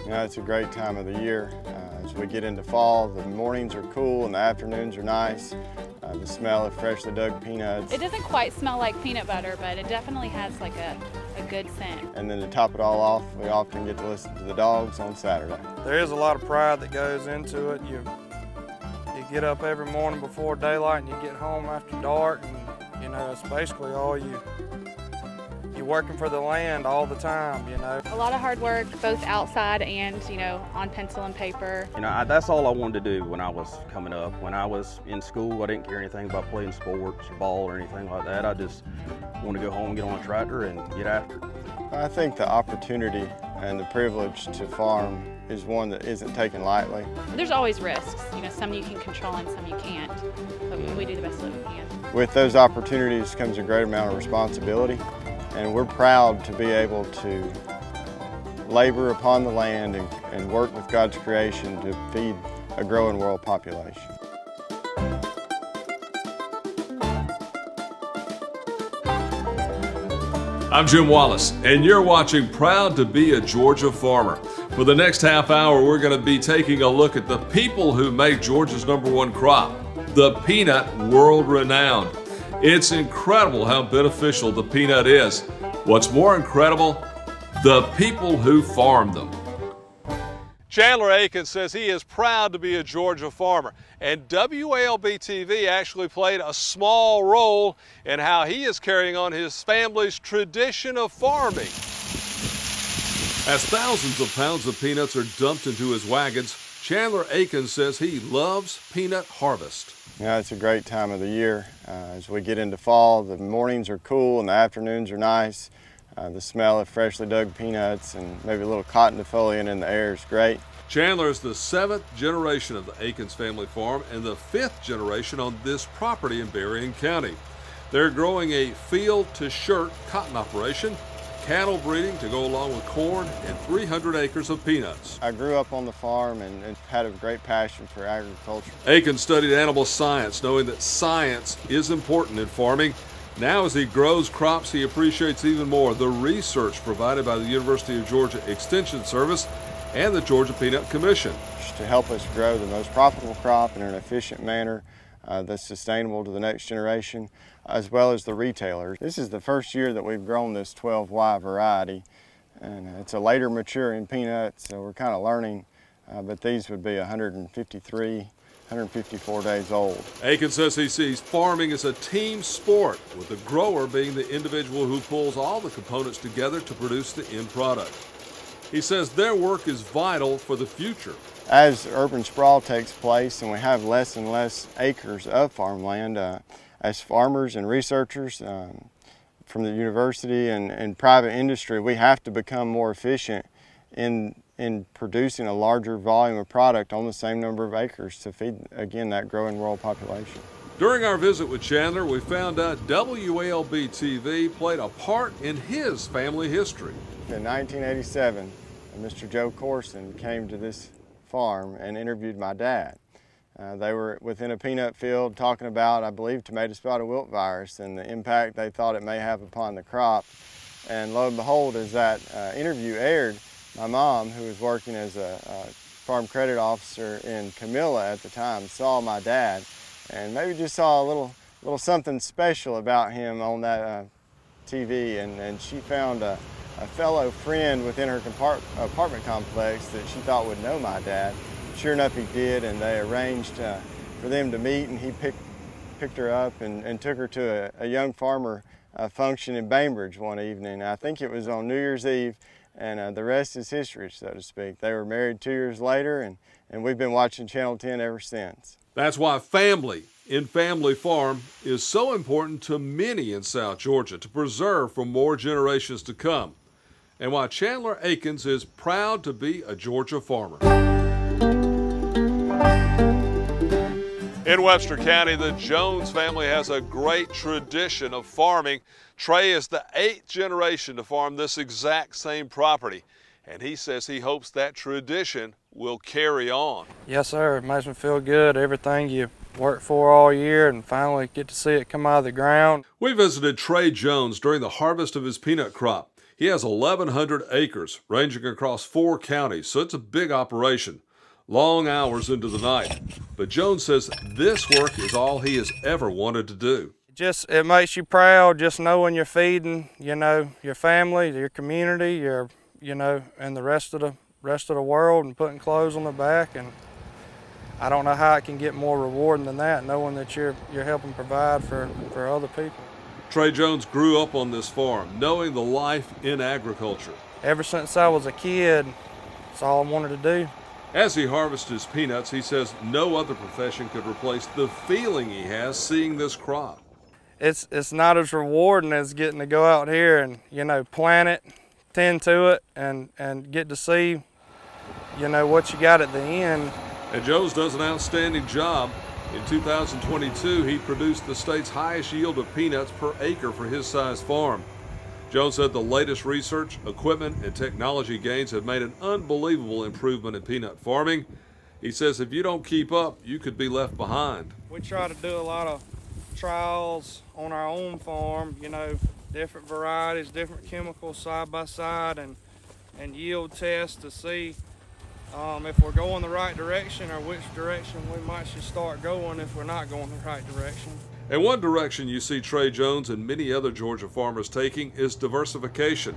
You know, it's a great time of the year. As we get into fall, the mornings are cool and the afternoons are nice. The smell of freshly dug peanuts. It doesn't quite smell like peanut butter, but it definitely has like a good scent. And then to top it all off, we often get to listen to the dogs on Saturday. There is a lot of pride that goes into it. You get up every morning before daylight and you get home after dark, and you know, it's basically all you're working for the land all the time, you know. A lot of hard work, both outside and, you know, on pencil and paper. You know, that's all I wanted to do when I was coming up. When I was in school, I didn't care anything about playing sports or ball or anything like that. I just wanted to go home, get on a tractor, and get after it. I think the opportunity and the privilege to farm is one that isn't taken lightly. There's always risks. You know, some you can control and some you can't, but we do the best that we can. With those opportunities comes a great amount of responsibility, and we're proud to be able to labor upon the land and work with God's creation to feed a growing world population. I'm Jim Wallace, and you're watching Proud to be a Georgia Farmer. For the next half hour, we're going to be taking a look at the people who make Georgia's #1 crop, the peanut, world-renowned. It's incredible how beneficial the peanut is. What's more incredible? The people who farm them. Chandler Akins says he is proud to be a Georgia farmer, and WALB-TV actually played a small role in how he is carrying on his family's tradition of farming. As thousands of pounds of peanuts are dumped into his wagons, Chandler Akins says he loves peanut harvest. You know, it's a great time of the year. As we get into fall, the mornings are cool and the afternoons are nice. The smell of freshly dug peanuts and maybe a little cotton defoliant in the air is great. Chandler is the 7th generation of the Akins family farm and the 5th generation on this property in Berrien County. They're growing a field-to-shirt cotton operation, cattle breeding to go along with corn, and 300 acres of peanuts. I grew up on the farm and had a great passion for agriculture. Akins studied animal science, knowing that science is important in farming. Now as he grows crops, he appreciates even more the research provided by the University of Georgia Extension Service and the Georgia Peanut Commission. To help us grow the most profitable crop in an efficient manner that's sustainable to the next generation, as well as the retailers. This is the first year that we've grown this 12Y variety, and it's a later maturing peanut, so we're kind of learning, but these would be 154 days old. Akins says he sees farming as a team sport, with the grower being the individual who pulls all the components together to produce the end product. He says their work is vital for the future. As urban sprawl takes place and we have less and less acres of farmland, as farmers and researchers from the university and private industry, we have to become more efficient in producing a larger volume of product on the same number of acres to feed, again, that growing world population. During our visit with Chandler, we found out WALB-TV played a part in his family history. In 1987, Mr. Joe Corson came to this farm and interviewed my dad. They were within a peanut field talking about, I believe, tomato spotted wilt virus and the impact they thought it may have upon the crop. And lo and behold, as that interview aired, my mom, who was working as a farm credit officer in Camilla at the time, saw my dad and maybe just saw a little something special about him on that TV, and she found a fellow friend within her apartment complex that she thought would know my dad. Sure enough, he did, and they arranged for them to meet, and he picked her up and took her to a young farmer function in Bainbridge one evening. I think it was on New Year's Eve, and the rest is history, so to speak. They were married 2 years later, and we've been watching Channel 10 ever since. That's why family in family farm is so important to many in South Georgia to preserve for more generations to come, and why Chandler Akins is proud to be a Georgia farmer. In Webster County, the Jones family has a great tradition of farming. Trey is the 8th generation to farm this exact same property, and he says he hopes that tradition will carry on. Yes, sir. It makes me feel good. Everything you work for all year and finally get to see it come out of the ground. We visited Trey Jones during the harvest of his peanut crop. He has 1,100 acres ranging across 4 counties, so it's a big operation. Long hours into the night. But Jones says this work is all he has ever wanted to do. It makes you proud just knowing you're feeding, your family, your community, and the rest of the world, and putting clothes on their back. And I don't know how it can get more rewarding than that, knowing that you're helping provide for other people. Trey Jones grew up on this farm, knowing the life in agriculture. Ever since I was a kid, that's all I wanted to do. As he harvests his peanuts, he says no other profession could replace the feeling he has seeing this crop. It's not as rewarding as getting to go out here and, plant it, tend to it, and get to see, what you got at the end. And Jones does an outstanding job. In 2022, he produced the state's highest yield of peanuts per acre for his size farm. Jones said the latest research, equipment, and technology gains have made an unbelievable improvement in peanut farming. He says if you don't keep up, you could be left behind. We try to do a lot of trials on our own farm, different varieties, different chemicals side by side, and yield tests to see if we're going the right direction or which direction we might should start going if we're not going the right direction. And one direction you see Trey Jones and many other Georgia farmers taking is diversification,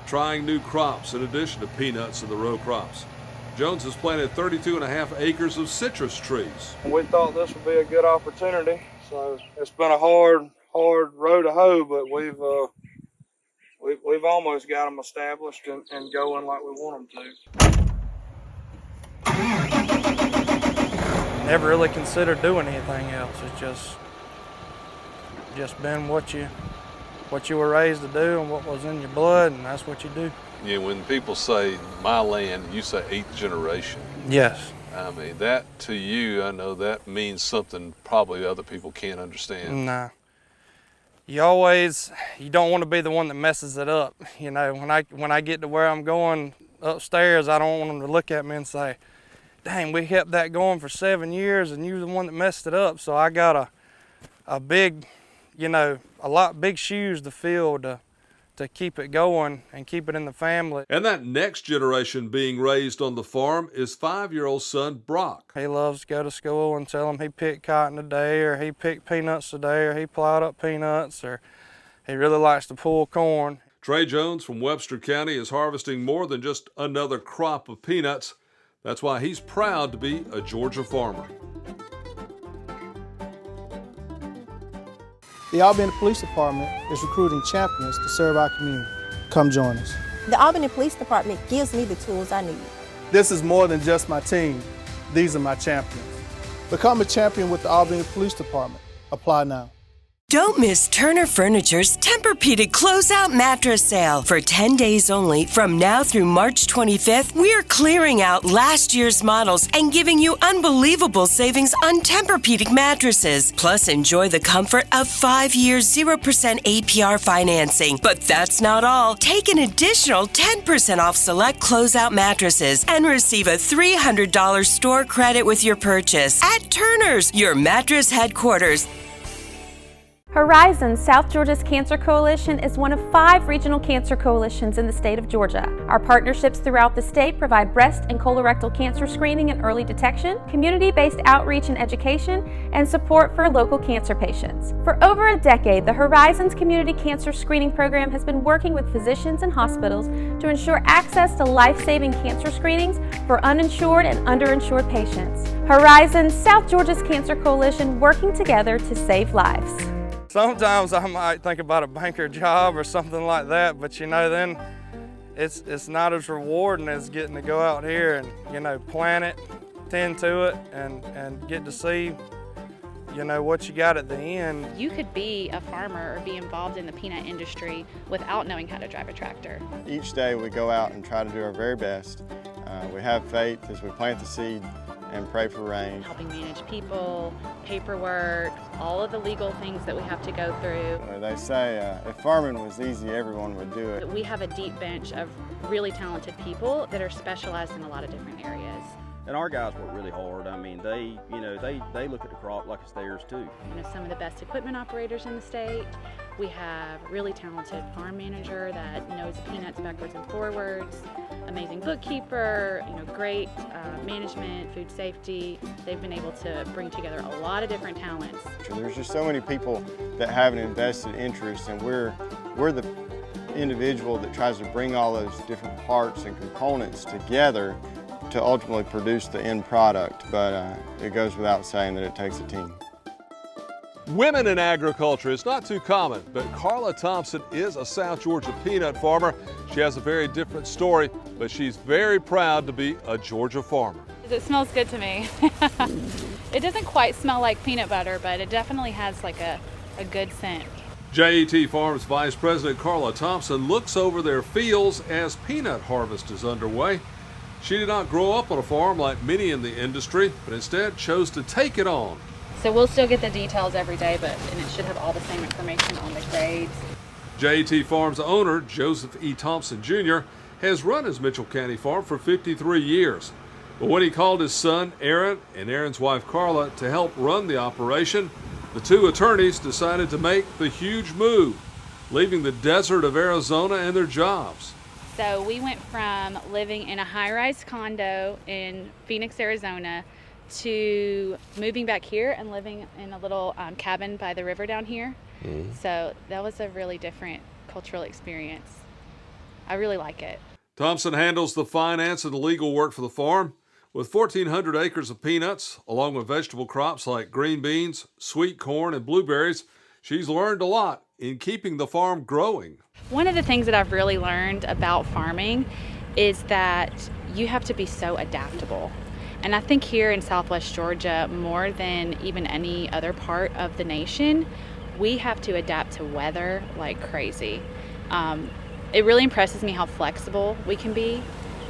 trying new crops in addition to peanuts and the row crops. Jones has planted 32.5 acres of citrus trees. We thought this would be a good opportunity, so it's been a hard row to hoe, but we've almost got them established and going like we want them to. Never really considered doing anything else. It's just been what you were raised to do and what was in your blood, and that's what you do. Yeah, when people say my land, you say 8th generation. Yes. I mean, that to you, I know that means something probably other people can't understand. Nah. You don't want to be the one that messes it up. When I get to where I'm going upstairs, I don't want them to look at me and say, dang, we kept that going for 7 years and you're the one that messed it up. So I got a big, big shoes to fill to keep it going and keep it in the family. And that next generation being raised on the farm is 5-year-old son Brock. He loves to go to school and tell him he picked cotton today, or he picked peanuts today, or he plowed up peanuts, or he really likes to pull corn. Trey Jones from Webster County is harvesting more than just another crop of peanuts. That's why he's proud to be a Georgia farmer. The Albany Police Department is recruiting champions to serve our community. Come join us. The Albany Police Department gives me the tools I need. This is more than just my team. These are my champions. Become a champion with the Albany Police Department. Apply now. Don't miss Turner Furniture's Tempur-Pedic Closeout Mattress Sale. For 10 days only, from now through March 25th, we're clearing out last year's models and giving you unbelievable savings on Tempur-Pedic mattresses. Plus, enjoy the comfort of 5 years 0% APR financing. But that's not all. Take an additional 10% off select closeout mattresses and receive a $300 store credit with your purchase at Turner's, your mattress headquarters. Horizon South Georgia's Cancer Coalition is one of 5 regional cancer coalitions in the state of Georgia. Our partnerships throughout the state provide breast and colorectal cancer screening and early detection, community-based outreach and education, and support for local cancer patients. For over a decade, the Horizon's Community Cancer Screening Program has been working with physicians and hospitals to ensure access to life-saving cancer screenings for uninsured and underinsured patients. Horizon South Georgia's Cancer Coalition, working together to save lives. Sometimes I might think about a banker job or something like that, but then it's not as rewarding as getting to go out here and plant it, tend to it, and get to see what you got at the end. You could be a farmer or be involved in the peanut industry without knowing how to drive a tractor. Each day we go out and try to do our very best. We have faith as we plant the seed and pray for rain. Helping manage people, paperwork, all of the legal things that we have to go through. They say if farming was easy, everyone would do it. We have a deep bench of really talented people that are specialized in a lot of different areas. And our guys work really hard. I mean, they look at the crop like it's theirs too. Some of the best equipment operators in the state. We have a really talented farm manager that knows peanuts backwards and forwards, amazing bookkeeper, great management, food safety. They've been able to bring together a lot of different talents. There's just so many people that have an invested interest, and we're the individual that tries to bring all those different parts and components together to ultimately produce the end product. But it goes without saying that it takes a team. Women in agriculture is not too common, but Carla Thompson is a South Georgia peanut farmer. She has a very different story, but she's very proud to be a Georgia farmer. It smells good to me. It doesn't quite smell like peanut butter, but it definitely has like a good scent. JET Farms Vice President Carla Thompson looks over their fields as peanut harvest is underway. She did not grow up on a farm like many in the industry, but instead chose to take it on. So we'll still get the details every day, and it should have all the same information on the grades. JET Farms owner Joseph E. Thompson Jr. has run his Mitchell County farm for 53 years. But when he called his son Aaron and Aaron's wife Carla to help run the operation, the two attorneys decided to make the huge move, leaving the desert of Arizona and their jobs. So we went from living in a high-rise condo in Phoenix, Arizona, to moving back here and living in a little cabin by the river down here. So that was a really different cultural experience. I really like it. Thompson handles the finance and the legal work for the farm. With 1,400 acres of peanuts, along with vegetable crops like green beans, sweet corn, and blueberries, she's learned a lot in keeping the farm growing. One of the things that I've really learned about farming is that you have to be so adaptable. And I think here in Southwest Georgia, more than even any other part of the nation, we have to adapt to weather like crazy. It really impresses me how flexible we can be.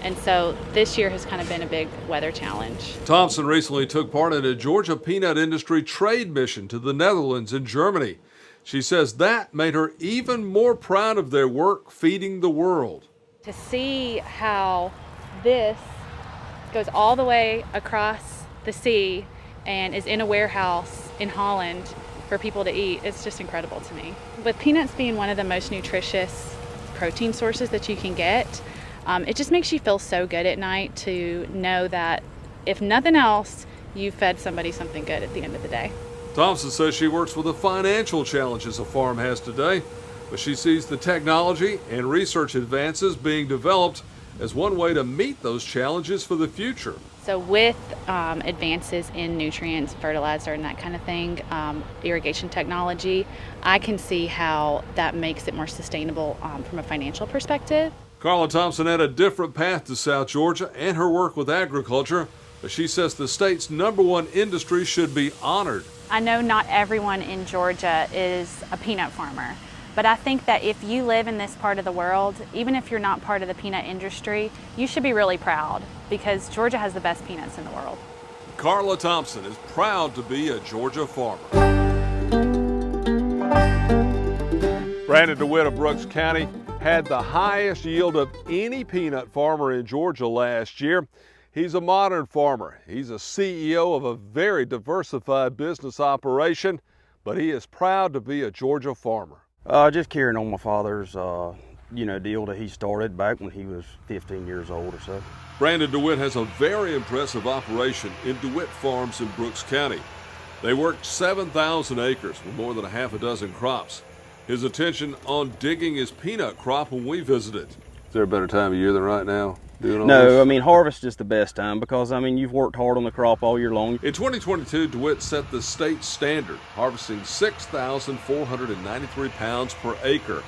And so this year has kind of been a big weather challenge. Thompson recently took part in a Georgia peanut industry trade mission to the Netherlands and Germany. She says that made her even more proud of their work feeding the world. To see how this goes all the way across the sea and is in a warehouse in Holland for people to eat, it's just incredible to me. With peanuts being one of the most nutritious protein sources that you can get, it just makes you feel so good at night to know that if nothing else, you fed somebody something good at the end of the day. Thompson says she works with the financial challenges a farm has today, but she sees the technology and research advances being developed as one way to meet those challenges for the future. So with advances in nutrients, fertilizer, and that kind of thing, irrigation technology, I can see how that makes it more sustainable from a financial perspective. Carla Thompson had a different path to South Georgia and her work with agriculture, but she says the state's #1 industry should be honored. I know not everyone in Georgia is a peanut farmer, but I think that if you live in this part of the world, even if you're not part of the peanut industry, you should be really proud because Georgia has the best peanuts in the world. Carla Thompson is proud to be a Georgia farmer. Brandon DeWitt of Brooks County had the highest yield of any peanut farmer in Georgia last year. He's a modern farmer. He's a CEO of a very diversified business operation, but he is proud to be a Georgia farmer. Just carrying on my father's, deal that he started back when he was 15 years old or so. Brandon DeWitt has a very impressive operation in DeWitt Farms in Brooks County. They worked 7,000 acres with more than a half a dozen crops. His attention on digging his peanut crop when we visited. Is there a better time of year than right now? No, I mean, harvest is the best time because, you've worked hard on the crop all year long. In 2022, DeWitt set the state standard, harvesting 6,493 pounds per acre.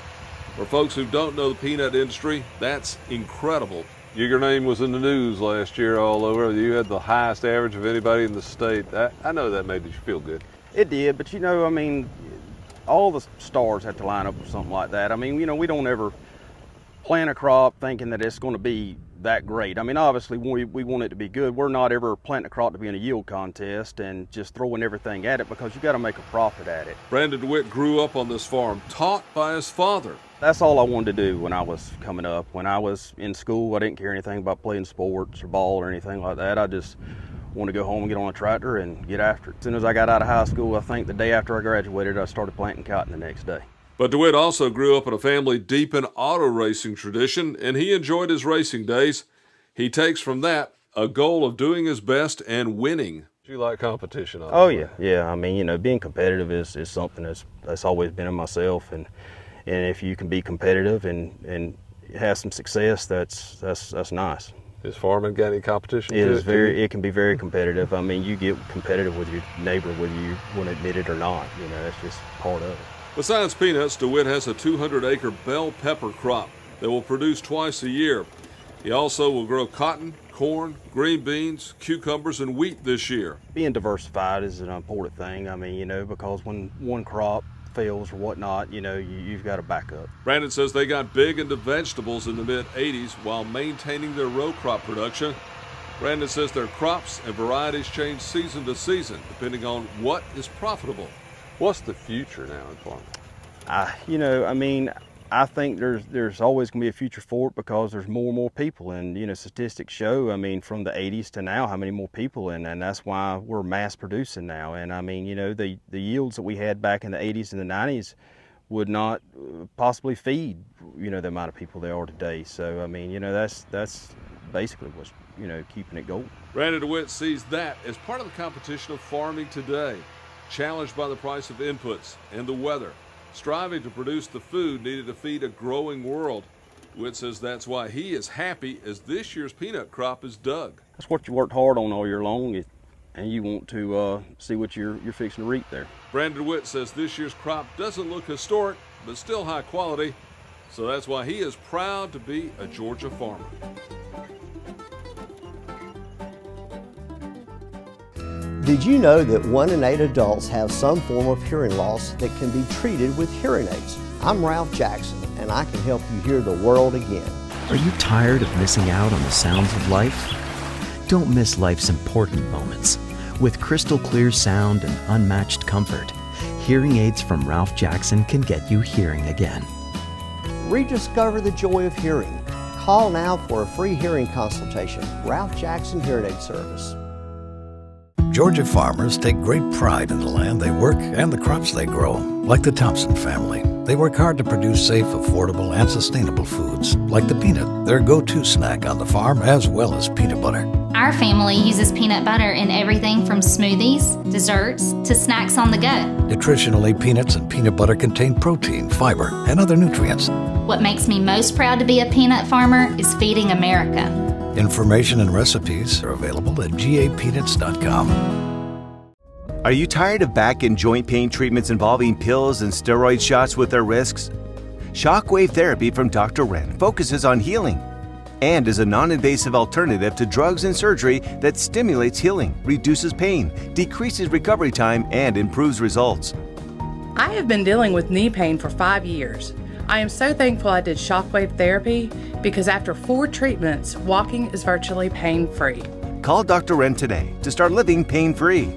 For folks who don't know the peanut industry, that's incredible. Your name was in the news last year all over. You had the highest average of anybody in the state. I know that made you feel good. It did, but all the stars have to line up with something like that. We don't ever plant a crop thinking that it's going to be that great. Obviously we want it to be good. We're not ever planting a crop to be in a yield contest and just throwing everything at it because you got to make a profit at it. Brandon DeWitt grew up on this farm, taught by his father. That's all I wanted to do when I was coming up. When I was in school, I didn't care anything about playing sports or ball or anything like that. I just wanted to go home and get on a tractor and get after it. As soon as I got out of high school, I think the day after I graduated, I started planting cotton the next day. But DeWitt also grew up in a family deep in auto racing tradition, and he enjoyed his racing days. He takes from that a goal of doing his best and winning. You like competition? Oh yeah. I mean, you know, being competitive is something that's always been in myself, and if you can be competitive and have some success, that's nice. Is farming got any competition? It can be very competitive. I mean, you get competitive with your neighbor whether you want to admit it or not. You know, that's just part of it. Besides peanuts, DeWitt has a 200-acre bell pepper crop that will produce twice a year. He also will grow cotton, corn, green beans, cucumbers, and wheat this year. Being diversified is an important thing. I mean, you know, because when one crop fails or whatnot, you know, you've got a backup. Brandon says they got big into vegetables in the mid-'80s while maintaining their row crop production. Brandon says their crops and varieties change season to season, depending on what is profitable. What's the future now in farming? You know, I mean, I think there's always going to be a future for it because there's more and more people, and you know, statistics show, I mean, from the 80s to now, how many more people, and that's why we're mass producing now. And I mean, you know, the yields that we had back in the 80s and the 90s would not possibly feed, you know, the amount of people there are today. So I mean, you know, that's basically what's, you know, keeping it going. Brandon DeWitt sees that as part of the competition of farming today, challenged by the price of inputs and the weather, striving to produce the food needed to feed a growing world. DeWitt says that's why he is happy as this year's peanut crop is dug. That's what you worked hard on all year long, and you want to see what you're fixing to reap there. Brandon DeWitt says this year's crop doesn't look historic, but still high quality, so that's why he is proud to be a Georgia farmer. Did you know that 1 in 8 adults have some form of hearing loss that can be treated with hearing aids? I'm Ralph Jackson, and I can help you hear the world again. Are you tired of missing out on the sounds of life? Don't miss life's important moments. With crystal clear sound and unmatched comfort, hearing aids from Ralph Jackson can get you hearing again. Rediscover the joy of hearing. Call now for a free hearing consultation. Ralph Jackson Hearing Aid Service. Georgia farmers take great pride in the land they work and the crops they grow. Like the Thompson family, they work hard to produce safe, affordable, and sustainable foods. Like the peanut, their go-to snack on the farm, as well as peanut butter. Our family uses peanut butter in everything from smoothies, desserts, to snacks on the go. Nutritionally, peanuts and peanut butter contain protein, fiber, and other nutrients. What makes me most proud to be a peanut farmer is feeding America. Information and recipes are available at gapeanuts.com. Are you tired of back and joint pain treatments involving pills and steroid shots with their risks? Shockwave therapy from Dr. Wren focuses on healing and is a non-invasive alternative to drugs and surgery that stimulates healing, reduces pain, decreases recovery time, and improves results. I have been dealing with knee pain for 5 years. I am so thankful I did Shockwave therapy because after 4 treatments, walking is virtually pain-free. Call Dr. Wren today to start living pain-free.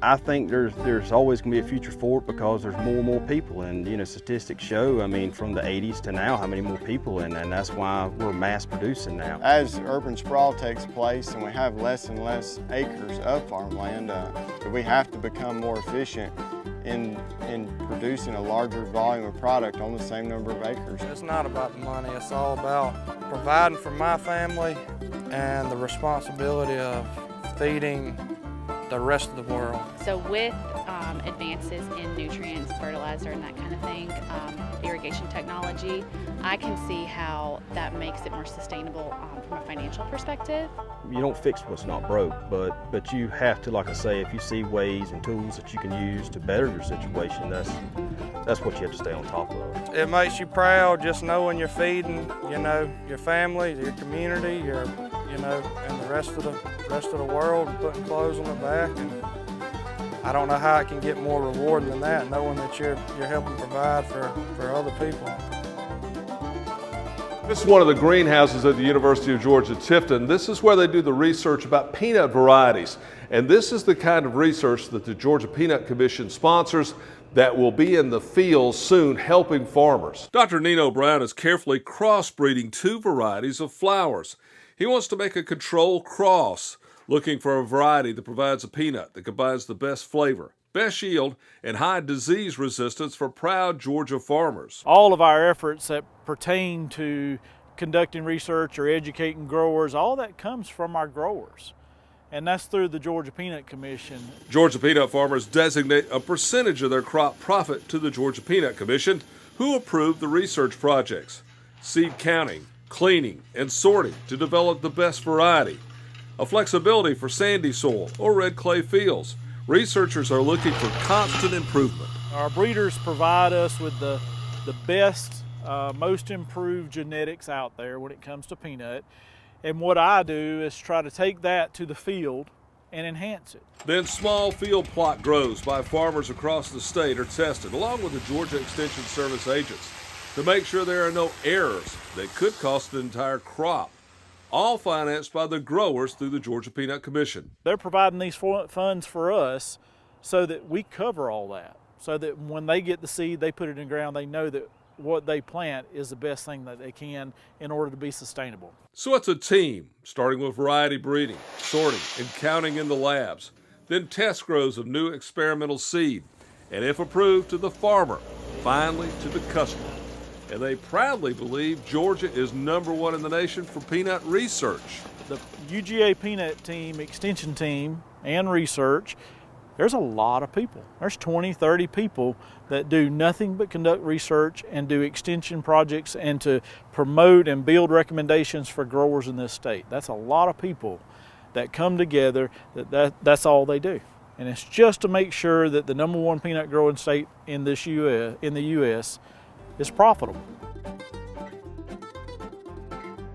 I think there's always going to be a future for it because there's more and more people, and you know, statistics show, I mean, from the 80s to now, how many more people, and that's why we're mass producing now. As urban sprawl takes place and we have less and less acres of farmland, we have to become more efficient in producing a larger volume of product on the same number of acres. It's not about the money, it's all about providing for my family and the responsibility of feeding the rest of the world. So with advances in nutrients, fertilizer, and that kind of thing, irrigation technology, I can see how that makes it more sustainable from a financial perspective. You don't fix what's not broke, but you have to, like I say, if you see ways and tools that you can use to better your situation, that's what you have to stay on top of. It makes you proud just knowing you're feeding, you know, your family, your community, your, you know, and the rest of the world, and putting clothes on their back. And I don't know how it can get more rewarding than that, knowing that you're helping provide for other people. This is one of the greenhouses at the University of Georgia-Tifton. This is where they do the research about peanut varieties. And this is the kind of research that the Georgia Peanut Commission sponsors that will be in the field soon helping farmers. Dr. Nino Brown is carefully crossbreeding 2 varieties of flowers. He wants to make a control cross, looking for a variety that provides a peanut that combines the best flavor, best yield, and high disease resistance for proud Georgia farmers. All of our efforts that pertain to conducting research or educating growers, all that comes from our growers. And that's through the Georgia Peanut Commission. Georgia peanut farmers designate a percentage of their crop profit to the Georgia Peanut Commission, who approve the research projects, seed counting, cleaning, and sorting to develop the best variety. A flexibility for sandy soil or red clay fields. Researchers are looking for constant improvement. Our breeders provide us with the best, most improved genetics out there when it comes to peanut. And what I do is try to take that to the field and enhance it. Then small field plot grows by farmers across the state are tested, along with the Georgia Extension Service agents, to make sure there are no errors that could cost the entire crop. All financed by the growers through the Georgia Peanut Commission. They're providing these funds for us so that we cover all that, so that when they get the seed, they put it in the ground, they know that what they plant is the best thing that they can in order to be sustainable. So it's a team, starting with variety breeding, sorting, and counting in the labs, then test grows of new experimental seed, and if approved, to the farmer, finally to the customer. And they proudly believe Georgia is #1 in the nation for peanut research. The UGA peanut team, extension team, and research, there's a lot of people. There's 20, 30 people that do nothing but conduct research and do extension projects and to promote and build recommendations for growers in this state. That's a lot of people that come together, that's all they do. And it's just to make sure that the #1 peanut growing state in the U.S. is profitable.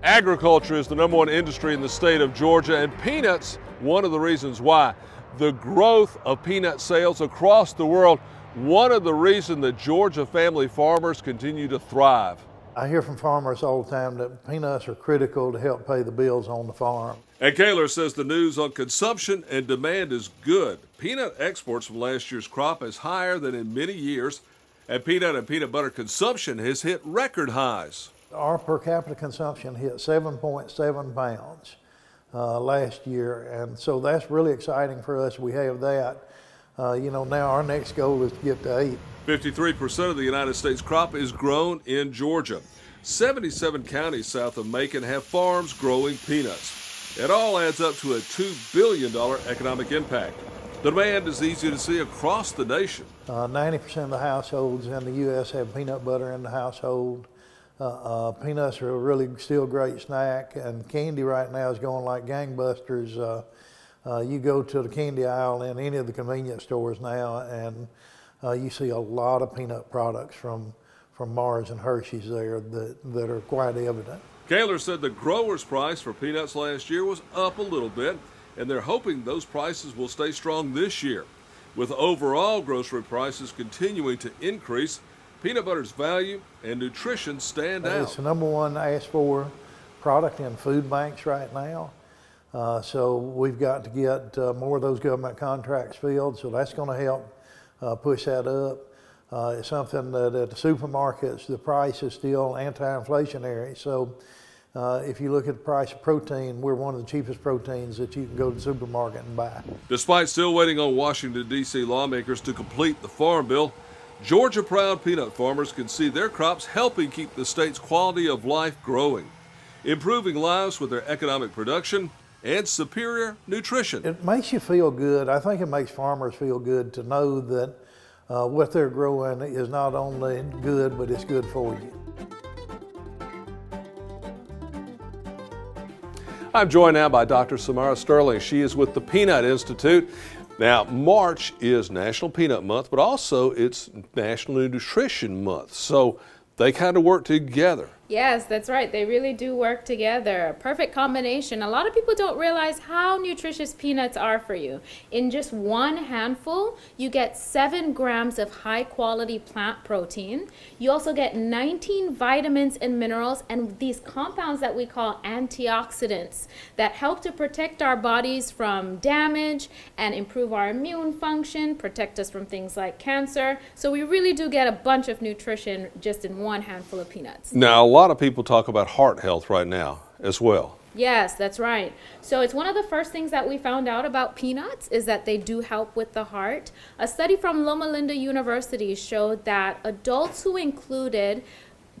Agriculture is the #1 industry in the state of Georgia, and peanuts, one of the reasons why. The growth of peanut sales across the world, one of the reasons that Georgia family farmers continue to thrive. I hear from farmers all the time that peanuts are critical to help pay the bills on the farm. And Kaler says the news on consumption and demand is good. Peanut exports from last year's crop is higher than in many years, and peanut butter consumption has hit record highs. Our per capita consumption hit 7.7 pounds last year, and so that's really exciting for us. We have that. Now our next goal is to get to 8. 53% of the United States crop is grown in Georgia. 77 counties south of Macon have farms growing peanuts. It all adds up to a $2 billion economic impact. The demand is easy to see across the nation. 90% of the households in the U.S. have peanut butter in the household. Peanuts are a really still great snack, and candy right now is going like gangbusters. You go to the candy aisle in any of the convenience stores now, and you see a lot of peanut products from Mars and Hershey's there that are quite evident. Kaler said the growers' price for peanuts last year was up a little bit, and they're hoping those prices will stay strong this year. With overall grocery prices continuing to increase, peanut butter's value and nutrition stand out. It's the #1 asked for product in food banks right now. So we've got to get more of those government contracts filled, so that's going to help push that up. It's something that at the supermarkets, the price is still anti-inflationary. So if you look at the price of protein, we're one of the cheapest proteins that you can go to the supermarket and buy. Despite still waiting on Washington, D.C. lawmakers to complete the Farm Bill, Georgia proud peanut farmers can see their crops helping keep the state's quality of life growing, improving lives with their economic production and superior nutrition. It makes you feel good. I think it makes farmers feel good to know that what they're growing is not only good, but it's good for you. I'm joined now by Dr. Samara Sterling. She is with the Peanut Institute. Now, March is National Peanut Month, but also it's National Nutrition Month. So they kind of work together. Yes, that's right. They really do work together. A perfect combination. A lot of people don't realize how nutritious peanuts are for you. In just one handful, you get 7 grams of high quality plant protein. You also get 19 vitamins and minerals and these compounds that we call antioxidants that help to protect our bodies from damage and improve our immune function, protect us from things like cancer. So we really do get a bunch of nutrition just in one handful of peanuts. Now, a lot of people talk about heart health right now as well. Yes, that's right. So it's one of the first things that we found out about peanuts is that they do help with the heart. A study from Loma Linda University showed that adults who included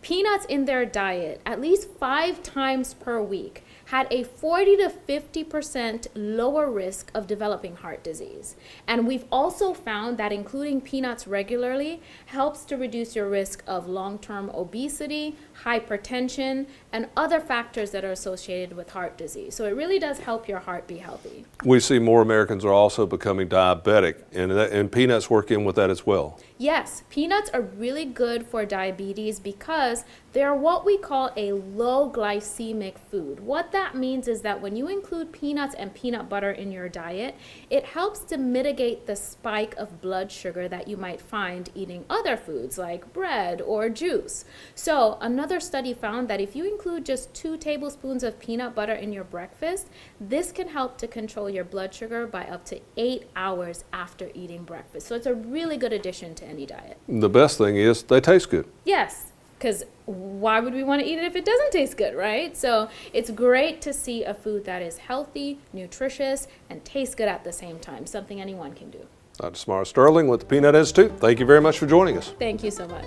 peanuts in their diet at least 5 times per week had a 40 to 50% lower risk of developing heart disease. And we've also found that including peanuts regularly helps to reduce your risk of long-term obesity, hypertension, and other factors that are associated with heart disease. So it really does help your heart be healthy. We see more Americans are also becoming diabetic, and peanuts work in with that as well. Yes, peanuts are really good for diabetes because they're what we call a low glycemic food. What that means is that when you include peanuts and peanut butter in your diet, it helps to mitigate the spike of blood sugar that you might find eating other foods like bread or juice. So another study found that if you include just 2 tablespoons of peanut butter in your breakfast, this can help to control your blood sugar by up to 8 hours after eating breakfast. So it's a really good addition to any diet. The best thing is they taste good. Yes, because why would we want to eat it if it doesn't taste good, right? So it's great to see a food that is healthy, nutritious, and tastes good at the same time, something anyone can do. Dr. Samara Sterling with the Peanut Institute, thank you very much for joining us. Thank you so much.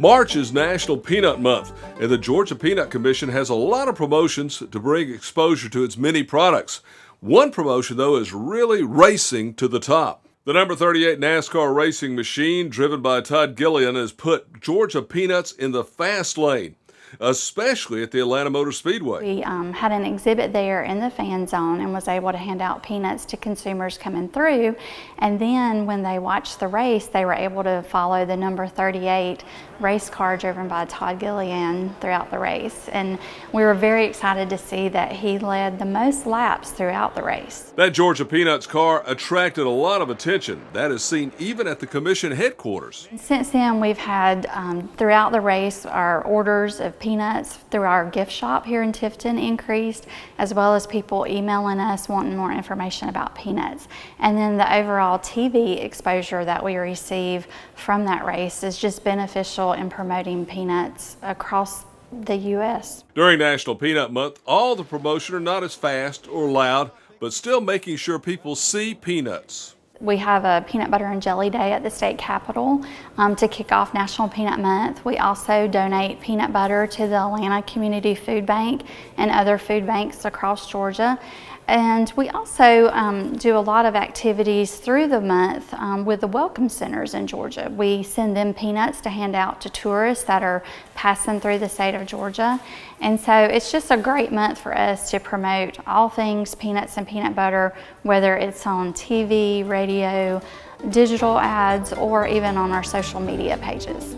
March is National Peanut Month, and the Georgia Peanut Commission has a lot of promotions to bring exposure to its many products. One promotion, though, is really racing to the top. The number 38 NASCAR racing machine, driven by Todd Gilliland, has put Georgia peanuts in the fast lane, especially at the Atlanta Motor Speedway. We had an exhibit there in the fan zone and was able to hand out peanuts to consumers coming through. And then when they watched the race, they were able to follow the number 38 race car driven by Todd Gilliland throughout the race. And we were very excited to see that he led the most laps throughout the race. That Georgia Peanuts car attracted a lot of attention. That is seen even at the commission headquarters. Since then, we've had throughout the race, our orders of peanuts through our gift shop here in Tifton increased, as well as people emailing us wanting more information about peanuts. And then the overall TV exposure that we receive from that race is just beneficial in promoting peanuts across the U.S. During National Peanut Month, all the promotion are not as fast or loud, but still making sure people see peanuts. We have a peanut butter and jelly day at the state capitol to kick off National Peanut Month. We also donate peanut butter to the Atlanta Community Food Bank and other food banks across Georgia. And we also do a lot of activities through the month with the welcome centers in Georgia. We send them peanuts to hand out to tourists that are passing through the state of Georgia. And so it's just a great month for us to promote all things peanuts and peanut butter, whether it's on TV, radio, digital ads, or even on our social media pages.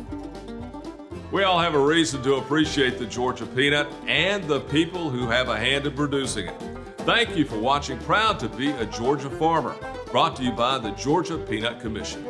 We all have a reason to appreciate the Georgia peanut and the people who have a hand in producing it. Thank you for watching Proud to be a Georgia Farmer, brought to you by the Georgia Peanut Commission.